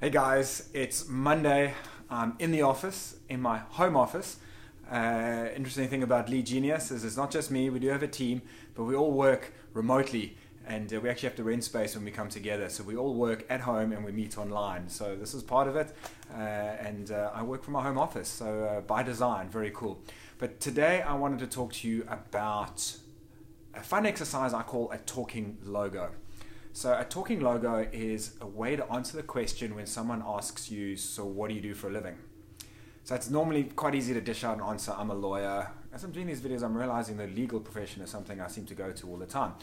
Hey guys, it's Monday. I'm in the office, in my home office. Interesting thing about Lead Genius is it's not just me, we do have a team, but we all work remotely and we actually have to rent space when we come together. So we all work at home and we meet online. So this is part of it. And I work from my home office, so by design, very cool. But today I wanted to talk to you about a fun exercise I call a talking logo. So a talking logo is a way to answer the question when someone asks you, so what do you do for a living? So it's normally quite easy to dish out an answer, I'm a lawyer. As I'm doing these videos, I'm realizing the legal profession is something I seem to go to all the time.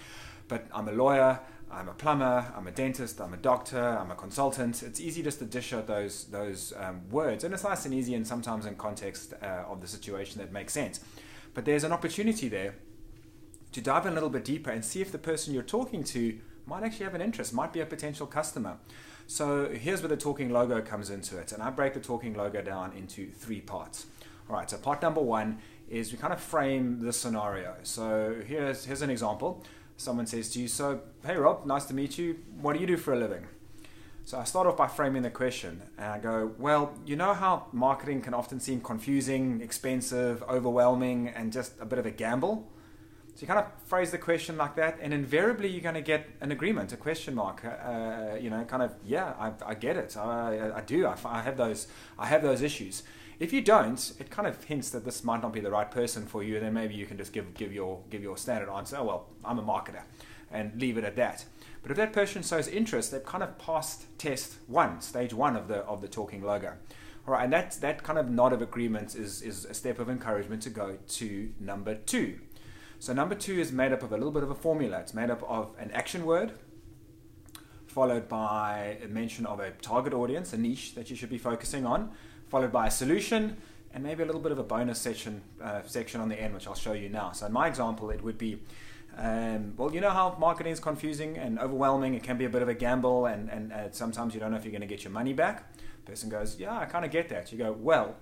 But I'm a lawyer, I'm a plumber, I'm a dentist, I'm a doctor, I'm a consultant. It's easy just to dish out those words, and it's nice and easy and sometimes in context of the situation that makes sense. But there's an opportunity there to dive in a little bit deeper and see if the person you're talking to might actually have an interest, might be a potential customer. So here's where the talking logo comes into it. And I break the talking logo down into three parts. All right, so part number one is we kind of frame the scenario. So here's an example. Someone says to you, so, hey Rob, nice to meet you. What do you do for a living? So I start off by framing the question and I go, well, you know how marketing can often seem confusing, expensive, overwhelming, and just a bit of a gamble? So you kind of phrase the question like that, and invariably you're going to get an agreement, a question mark. I get it. I do. I have those issues. If you don't, it kind of hints that this might not be the right person for you. And then maybe you can just give your standard answer. Oh well, I'm a marketer, and leave it at that. But if that person shows interest, they've kind of passed test one, stage one of the talking logo. All right, and that kind of nod of agreement is a step of encouragement to go to number two. So number two is made up of a little bit of a formula. It's made up of an action word, followed by a mention of a target audience, a niche that you should be focusing on, followed by a solution, and maybe a little bit of a bonus section on the end, which I'll show you now. So in my example, it would be, well, you know how marketing is confusing and overwhelming. It can be a bit of a gamble, and sometimes you don't know if you're going to get your money back. The person goes, yeah, I kind of get that. You go, well,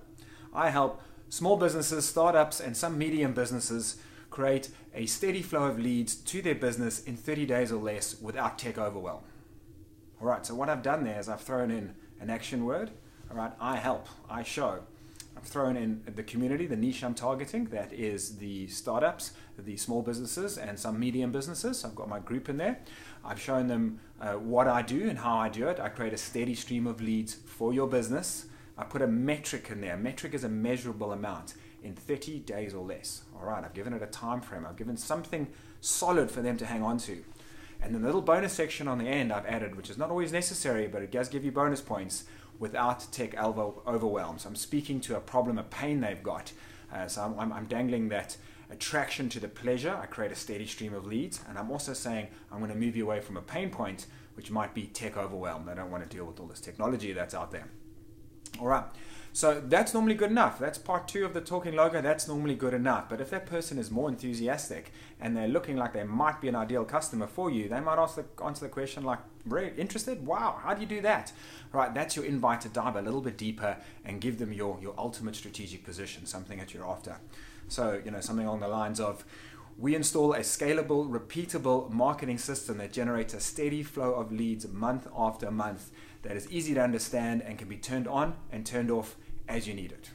I help small businesses, startups, and some medium businesses create a steady flow of leads to their business in 30 days or less without tech overwhelm. All right, so what I've done there is I've thrown in an action word. All right, I help, I show. I've thrown in the community, the niche I'm targeting, that is the startups, the small businesses, and some medium businesses. I've got my group in there. I've shown them what I do and how I do it. I create a steady stream of leads for your business. I put a metric in there. A metric is a measurable amount in 30 days or less. All right, I've given it a time frame. I've given something solid for them to hang on to. And then the little bonus section on the end I've added, which is not always necessary, but it does give you bonus points without tech overwhelm. So I'm speaking to a problem, a pain they've got. So I'm dangling that attraction to the pleasure. I create a steady stream of leads. And I'm also saying I'm going to move you away from a pain point, which might be tech overwhelm. They don't want to deal with all this technology that's out there. All right. So that's normally good enough. That's part two of the talking logo. That's normally good enough. But if that person is more enthusiastic and they're looking like they might be an ideal customer for you, they might answer the question like, really interested? Wow, how do you do that? Right, that's your invite to dive a little bit deeper and give them your ultimate strategic position, something that you're after. So, something along the lines of, we install a scalable, repeatable marketing system that generates a steady flow of leads month after month that is easy to understand and can be turned on and turned off as you need it.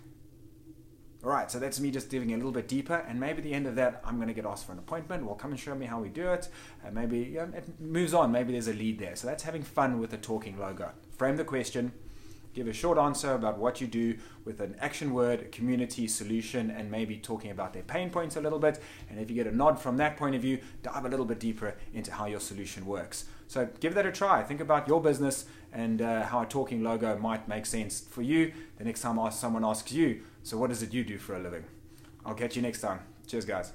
All right, so that's me just digging a little bit deeper, and maybe at the end of that, I'm going to get asked for an appointment. Well, come and show me how we do it. And maybe it moves on. Maybe there's a lead there. So that's having fun with the talking logo. Frame the question, give a short answer about what you do with an action word, a community, solution, and maybe talking about their pain points a little bit. And if you get a nod from that point of view, dive a little bit deeper into how your solution works. So give that a try. Think about your business and how a talking logo might make sense for you the next time someone asks you, so what is it you do for a living? I'll catch you next time. Cheers, guys.